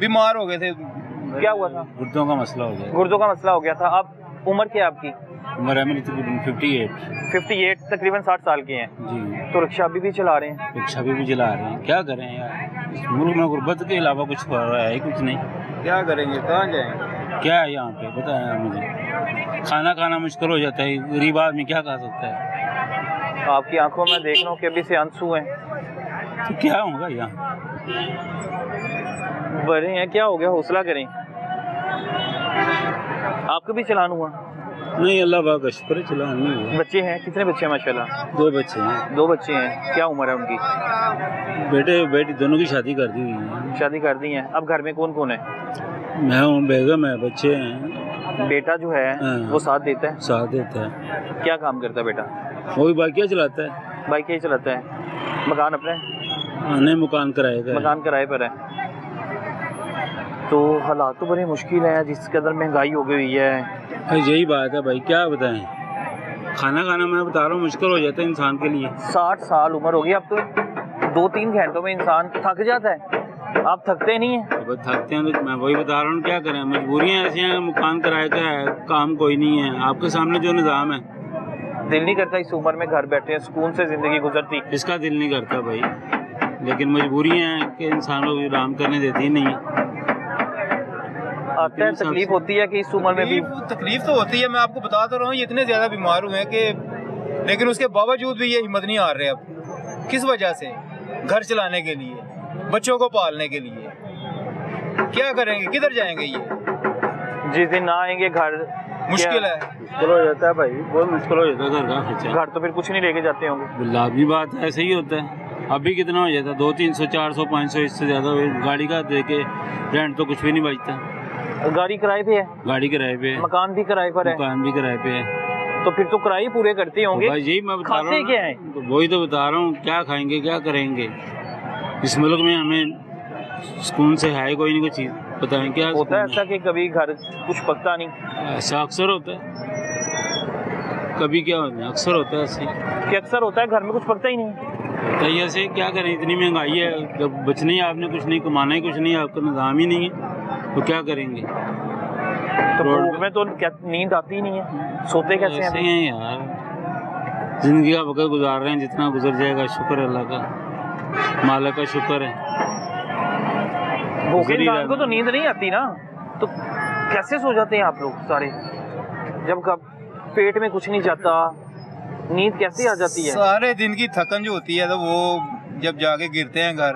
बीमार हो गए थे। क्या हुआ था? गुर्दों का मसला हो गया। गुर्दों का मसला हो गया था। अब उम्र क्या है आपकी? उम्र है मेरी तकरीबन 58, तकरीबन 60 साल के हैं जी। तो रिक्शा अभी भी चला रहे हैं? रिक्शा भी चला रहे हैं, क्या करें यार, इस मुल्क में गुर्बत के अलावा कुछ हो रहा है कुछ नहीं। क्या करेंगे, कहाँ जाएंगे? क्या है यहाँ पे बताया मुझे, खाना खाना मुश्किल हो जाता है, गरीब आदमी क्या खा सकता है। आपकी आंखों में देख रहा हूँ कि अभी से आंसू हैं। तो क्या होगा यहाँ, बड़े हैं, क्या हो गया, हौसला करें। आपका भी चलान हुआ? नहीं, अल्लाह पाक का शुक्र है, चलान नहीं हुआ। बच्चे हैं? कितने बच्चे हैं? माशाल्लाह 2 बच्चे हैं। 2 बच्चे हैं। क्या उम्र है उनकी? बेटे बेटी दोनों की शादी कर दी हुई है। शादी कर दी है। अब घर में कौन कौन है? मैं हूँ, बेगम है, बच्चे हैं। बेटा जो है वो साथ देता है? साथ देता है। क्या काम करता है बेटा? वो भी बाइक चलाता है। बाइक ही चलाता है। मकान अपना है? नहीं, मकान किराए का। मकान किराए पर है। तो हालात तो बड़े मुश्किल हैं, जिस कदर महंगाई हो गई हुई है। भाई यही बात है भाई, क्या बताएं, खाना खाना मैं बता रहा हूँ मुश्किल हो जाता है इंसान के लिए। 60 साल उम्र होगी अब तो 2-3 घंटों में इंसान थक जाता है। आप थकते नहीं हैं? तो थकते हैं तो मैं वही बता रहा हूँ, क्या करें, मजबूरियाँ ऐसी हैं, मकान किराए का है, काम कोई नहीं है। आपके सामने जो निज़ाम है, दिल नहीं करता इस उम्र में घर बैठे सुकून से जिंदगी गुजरती? इसका दिल नहीं करता भाई, लेकिन मजबूरियाँ हैं कि इंसान को आराम करने देती नहीं। आता है, तकलीफ होती है कि इस उम्र में भी? तकलीफ तो होती है, मैं आपको बता तो रहा हूँ, ये इतने ज्यादा बीमार हुए हैं कि, लेकिन उसके बावजूद भी ये हिम्मत नहीं हार रहे। अब किस वजह से? घर चलाने के लिए, बच्चों को पालने के लिए। क्या करेंगे, किधर जाएंगे? ये जिस दिन ना आएंगे घर मुश्किल है, मुश्किल हो जाता है भाई, बहुत मुश्किल हो जाता है घर का खर्चा। घर तो फिर कुछ नहीं लेके जाते होंगे? लाभी बात है, ऐसे ही होता है। अभी कितना हो जाता है, 200-300 400 500, इससे ज़्यादा गाड़ी का दे के रेंट तो कुछ भी नहीं बचता। गाड़ी किराए पे है? गाड़ी किराए पे है। मकान भी किराए पर है? मकान भी किराए पे है। तो फिर तो किराए पूरे करते होंगे। तो भाई यही मैं बता रहा हूँ, क्या है? तो वही तो बता रहा हूँ, क्या खाएंगे, क्या करेंगे। इस मुल्क में हमें सुकून से है कोई नहीं, कोई चीज़ बताएं क्या होता है ऐसा कि कभी घर कुछ पकता नहीं? ऐसा अक्सर होता है, कभी क्या होता है, अक्सर होता है ऐसे कि अक्सर होता है घर में कुछ पकता ही नहीं। तो ऐसे क्या करें, इतनी महंगाई है, जब बचना ही आपने कुछ नहीं, कमाना ही कुछ नहीं, आपका निज़ाम ही नहीं है, तो क्या करेंगे। तो भूख में तो नींद आती ही नहीं है, सोते कैसे ऐसे हैं यार, जिंदगी का वक्त गुजार रहे हैं, जितना गुजर जाएगा शुक्र है अल्लाह का, मालिक का शुक्र है। भूखे इंसान को तो नींद नहीं आती ना, तो कैसे सो जाते हैं आप लोग सारे? जब कब पेट में कुछ नहीं जाता, नींद कैसे आ जाती है? सारे दिन की थकन जो होती है तो वो जब जाके गिरते हैं घर,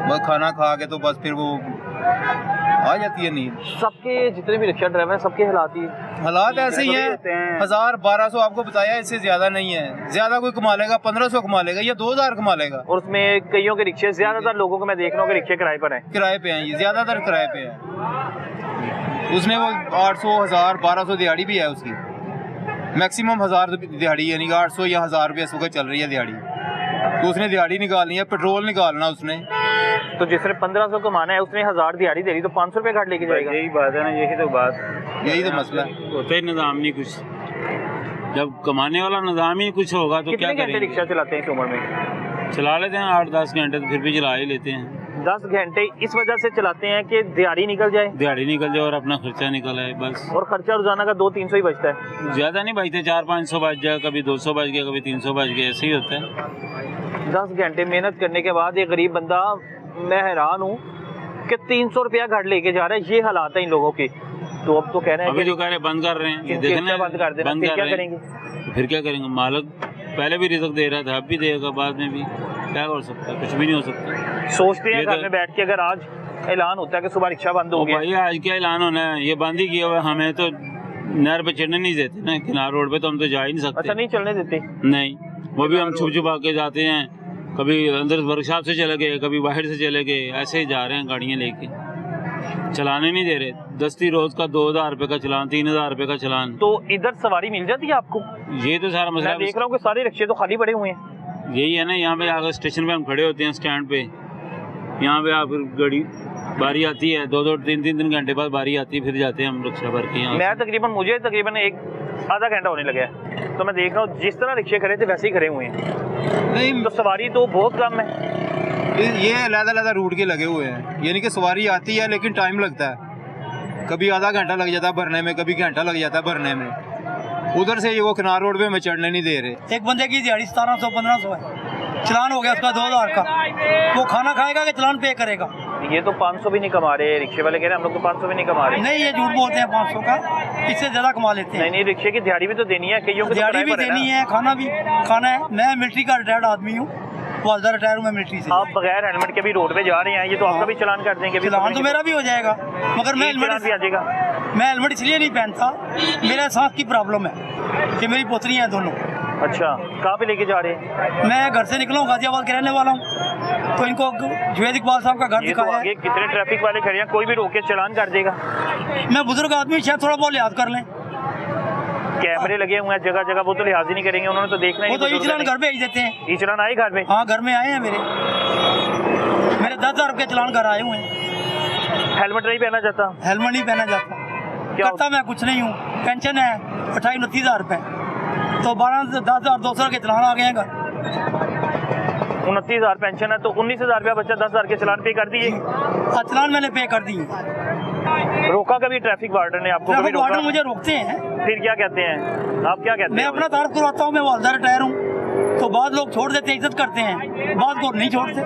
बस खाना खा के, तो बस फिर वो आ जाती है नींद। सबके जितने भी रिक्शा ड्राइवर हैं, सबके हालात ऐसे ही हैं। 1000-1200 आपको बताया, इससे ज्यादा नहीं है। ज्यादा कोई कमा लेगा 1500 कमा लेगा या 2000 कमा लेगा। और उसमें कईयों के रिक्शे, ज्यादातर लोगों को मैं देख रहा हूँ कि रिक्शे किराए पर हैं। किराए पे हैं, ये ज्यादातर किराए पे है। उसने वो 800, 1000, 1200 दिहाड़ी भी है उसकी, मैक्सिमम 1000 दिहाड़ी, यानी कि 800 या 1000 रुपये इस वक्त चल रही है दिहाड़ी। तो उसने दिहाड़ी निकालनी है, पेट्रोल निकालना उसने। तो जिसने 1500 कमाना है, उसने 1000 दिहाड़ी दे दी, तो 500 रुपये घाट लेके जाएगा। यही बात है ना, यही तो बात, यही तो मसला है। होता ही निज़ाम नहीं कुछ, जब कमाने वाला निज़ाम ही कुछ होगा तो क्या करेंगे। रिक्शा चलाते हैं इस उम्र में? चला लेते हैं 8-10 घंटे, तो फिर भी चला ही लेते हैं। 10 घंटे इस वजह से चलाते हैं कि दिहाड़ी निकल जाए? दिहाड़ी निकल जाए और अपना खर्चा निकल आए बस। और खर्चा रोजाना का 200-300 ही बचता है? ज़्यादा नहीं बचते, 400-500 बच जाए, कभी 200 बच गया, कभी 300 बच गया, ऐसे ही होता है। 10 घंटे मेहनत करने के बाद एक गरीब बंदा, मैं हैरान हूँ कि 300 रुपया घर लेके जा रहा है। ये हालात है इन लोगों के। तो अब तो कह रहे हैं, अभी जो कह रहे हैं बंद कर रहे हैं, ये देखना बंद कर देना, फिर क्या करेंगे? फिर क्या करेंगे, मालिक पहले भी रिज़्क दे रहा था, अब भी देगा, बाद में भी, क्या कर सकता है, कुछ भी नहीं हो सकता। सोचते हैं घर में बैठ के, अगर आज ऐलान होता है कि सुबह रिक्शा बंद हो गया, भाई आज क्या ऐलान होना है, ये बंद ही किया हुआ, हमें तो नहर पे चढ़ने नहीं देते ना, किनार रोड पे तो हम तो जा ही नहीं सकते। अच्छा, नहीं चलने देते? नहीं, वो भी हम छुप छुपा के जाते हैं, कभी अंदर वर्कशॉप से चले गए, कभी बाहर से चले गए, ऐसे ही जा रहे हैं गाड़ियाँ लेके, चलाने नहीं दे रहे। दस्ती रोज का 2000 रुपये का चलान, 3000 रुपये का चलान। तो इधर सवारी मिल जाती है आपको? ये तो सारा मसला, मैं देख रहा हूँ कि सारे रिक्शे तो खाली पड़े हुए हैं। यही है ना, यहाँ पे आकर स्टेशन पे हम खड़े होते हैं, स्टैंड पे, यहाँ पे आप गाड़ी बारी आती है, 2-2, 3-3 घंटे बाद बारी आती है, फिर जाते हैं हम रिक्शा भर के यहाँ। मैं मुझे तकरीबन आधा घंटा होने लगा है, तो मैं देख रहा हूँ जिस तरह रिक्शे खड़े थे वैसे ही खड़े हुए हैं। नहीं तो सवारी तो बहुत कम है। ये अलग-अलग रूट के लगे हुए हैं, यानी कि सवारी आती है लेकिन टाइम लगता है, कभी आधा घंटा लग जाता है भरने में, कभी घंटा लग जाता है भरने में। उधर से ये वो किनार रोड पे हमें चढ़ने नहीं दे रहे। एक बंदे की दिहाड़ी 1700-1500 है, चलान हो गया उसका 2000 का, वो खाना खाएगा कि चलान पे करेगा? ये तो 500 भी नहीं कमा रहे, रिक्शे वाले कह रहे हैं हम लोग तो 500 भी नहीं कमा रहे। नहीं, ये झूठ बोलते हैं, 500 का इससे ज्यादा कमा लेते हैं। नहीं, रिक्शे की दिहाड़ी भी तो देनी है, कईयों को दिहाड़ी भी देनी है, खाना भी खाना है। मैं मिलिट्री का रिटायर्ड आदमी हूँ, वालदा रिटायर हूँ मैं मिलिट्री से। आप बगैर हेलमेट के भी रोड पे जा रहे हैं, ये तो आपका भी चलान कर देंगे। चलान तो मेरा भी हो जाएगा, मगर मैं चलान भी आ जाएगा। मैं हेलमेट इसलिए नहीं पहनता, मेरे सांस की प्रॉब्लम है कि मेरी पोतरी हैं दोनों। अच्छा, कहाँ पे लेके जा रहे हैं? मैं घर से निकला हूँ, गाजियाबाद के रहने वाला हूँ, तो इनको जुवैद इकबाल साहब का घर ये तो दिखाया आगे है। कितने ट्रैफिक वाले खड़े हैं, कोई भी रोक के चलान कर देगा। मैं बुजुर्ग आदमी, शायद थोड़ा बहुत लिहाज कर लें। कैमरे लगे हुए हैं जगह जगह, वो तो लिहाज ही नहीं करेंगे, उन्होंने तो देखना ही वो तो नहीं। ई चलान घर भेज देते हैं। ई चलान आए घर में? हाँ, घर में आए हैं मेरे 10,000 रुपये चलान घर आए हुए हैं। हेलमेट नहीं पहना जाता? हेलमेट नहीं पहना जाता, क्या करता मैं कुछ नहीं हूँ। पेंशन है 28-29 रुपये, तो 10,200 के चलान आ गए हैं घर। 29,000 पेंशन है, तो 19,000 रुपया बच्चा 10,000 के चलान पे कर दिए। चलान मैंने पे कर दिए। रोका कभी ट्रैफिक वार्डन ने आपको? कभी ट्रैफिक रोका? वार्डन मुझे रोकते हैं। फिर क्या कहते हैं आप, क्या कहते मैं हैं? अपना तारफ करवाता हूँ, मैं वालदा रिटायर हूँ, तो बाद लोग छोड़ देते हैं, इज्जत करते हैं, बाद को नहीं छोड़ते।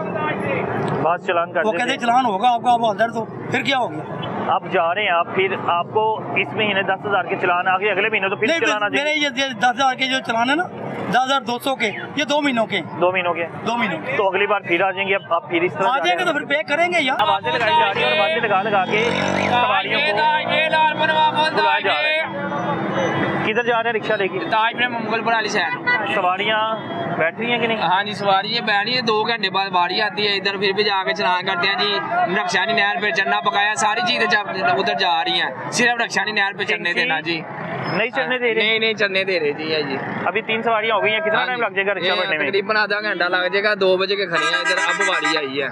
बात चलान कर वो देते कहते हैं। चलान होगा आपका, आप वालदा, तो फिर क्या हो गया? आप जा रहे हैं, आप फिर आपको इस महीने 10,000 के चलान आ गए, अगले महीने तो फिर नहीं, चलान आ मेरे जाएगा। ये 10,000 के जो चलान है ना, 10,200 के, ये 2 महीनों के। 2 महीनों के? 2 महीनों के तो अगली बार फिर आ जाएंगे आप फिर इस तरह आ जाएंगे तो फिर पे करेंगे यार। आवाजें लगाई जा रही है और आवाजें लगा के सवारियों को बुलाया जा रहा है। किधर जा रहे हैं रिक्शा लेके? ताजपुर मंगलपुर वाली साइड। सवारियाँ बैठ रही हैं कि नहीं? हाँ जी, सवारी ये बैठी है, 2 घंटे बाद बारी आती है इधर, फिर भी जाके चलान करते हैं जी। रक्षानी नहर पे चढ़ना पकाया, सारी चीजें उधर जा रही हैं, सिर्फ रक्षानी नहर पे चढ़ने देना जी। नहीं चढ़ने दे रहे? नहीं चढ़ने दे रहे जी। है जी, अभी 3 सवारियाँ हो गई हैं, कितना टाइम लग जाएगा रिक्शा बढ़ने में? तकरीबन आधा घंटा लग जाएगा। 2 बजे के खड़े हैं इधर, अब बारी आई है,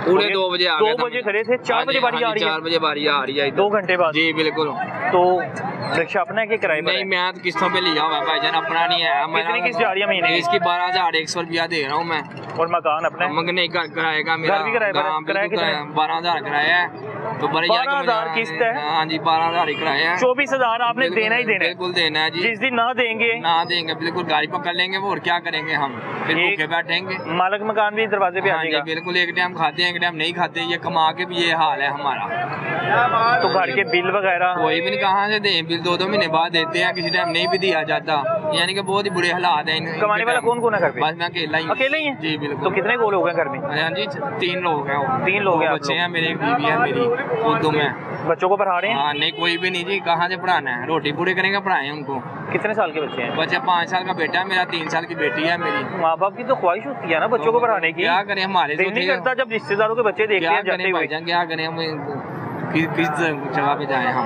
पूरे 2 बजे आ गए। 2 बजे खड़े थे, 4 बजे बारी आ रही है? 4 बजे बारी आ रही है 2 घंटे बाद? जी बिल्कुल। तो रिक्शा अपना है कि किराए पर नहीं, है? मैं तो किस्तों पे लिया हुआ है भाईजान, अपना नहीं है। कितनी किस्त जा रही है महीने की? इसकी 12,100 रुपया दे रहा हूँ मैं। और मकान अपना है? मगर नहीं, किराए का मेरा। घर भी किराए पर है? हाँ, किराया बिल्कुल कितना किराया, है? 12,000 किराया है। तो बड़े 12,000 किस्त है? हाँ जी, 12,000 ही किराया है। 24,000 आपने देना ही देना है? बिल्कुल देना है जी। जिस दिन ना देंगे? ना देंगे बिल्कुल, गाड़ी पकड़ लेंगे वो, और क्या करेंगे हम, फिर एक- भूखे बैठेंगे। मालिक मकान भी दरवाजे पे आ हाँ जी जाएगा? बिल्कुल, एक टाइम खाते हैं, एक टाइम नहीं खाते, ये कमा के भी ये हाल है हमारा। तो घर के बिल वगैरह? कोई भी नहीं, कहाँ से दें बिल, 2-2 महीने बाद देते हैं, किसी टाइम नहीं भी दिया जाता, यानी कि बहुत ही बुरे हालात हैं। कमाने वाला कौन कौन है घर पे? बस मैं अकेला ही हूँ। अकेले ही हैं? जी बिल्कुल। तो कितने गोल हो गए घर में? हाँ जी, 3 लोग हैं वो। 3 लोग हैं आप बच्चे लोग? हैं मेरे, एक बीवी है मेरी, खुद मैं। बच्चों को पढ़ा रहे हैं? हाँ नहीं, कोई भी नहीं जी, कहाँ से पढ़ाना है, रोटी पूरे करेंगे, पढ़ाएं उनको। कितने साल के बच्चे हैं? बच्चा 5 साल का बेटा है मेरा, 3 साल की बेटी है मेरी। माँ बाप की तो ख्वाहिश होती है ना बच्चों को पढ़ाने की। क्या करें, हमारे दिल नहीं करता जब रिश्तेदारों के बच्चे देखते क्या हैं जाते करें हुए? भाईजान, क्या करें हम, किस जगह पे जाएं हम।